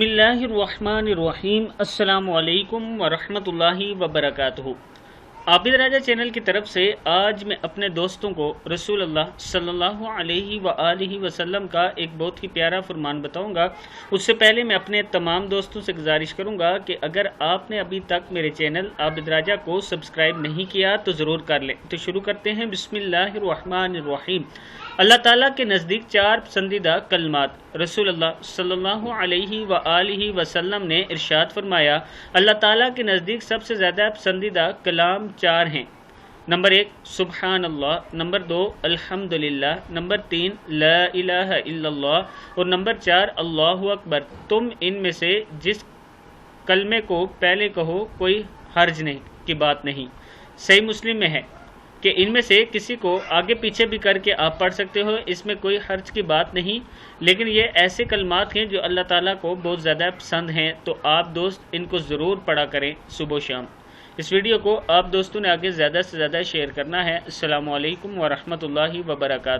بسم اللہ الرحمن الرحیم۔ السلام علیکم ورحمۃ اللہ وبرکاتہ۔ عابد راجہ چینل کی طرف سے آج میں اپنے دوستوں کو رسول اللہ صلی اللہ علیہ وآلہ وسلم کا ایک بہت ہی پیارا فرمان بتاؤں گا۔ اس سے پہلے میں اپنے تمام دوستوں سے گزارش کروں گا کہ اگر آپ نے ابھی تک میرے چینل عابد راجہ کو سبسکرائب نہیں کیا تو ضرور کر لیں۔ تو شروع کرتے ہیں۔ بسم اللہ الرحمن الرحیم۔ اللہ تعالیٰ کے نزدیک چار پسندیدہ کلمات۔ رسول اللہ صلی اللہ علیہ وآلہ وسلم نے ارشاد فرمایا، اللہ تعالیٰ کے نزدیک سب سے زیادہ پسندیدہ کلام چار ہیں۔ نمبر 1 سبحان اللہ، نمبر 2 الحمدللہ، نمبر 3 لا الہ الا اللہ اور نمبر 4 اللہ اکبر۔ تم ان میں سے جس کلمے کو پہلے کہو کوئی حرج نہیں کی بات نہیں۔ صحیح مسلم میں ہے کہ ان میں سے کسی کو آگے پیچھے بھی کر کے آپ پڑھ سکتے ہو، اس میں کوئی حرج کی بات نہیں، لیکن یہ ایسے کلمات ہیں جو اللہ تعالیٰ کو بہت زیادہ پسند ہیں، تو آپ دوست ان کو ضرور پڑھا کریں صبح و شام۔ اس ویڈیو کو آپ دوستوں نے آگے زیادہ سے زیادہ شیئر کرنا ہے۔ السلام علیکم ورحمۃ اللہ وبرکاتہ۔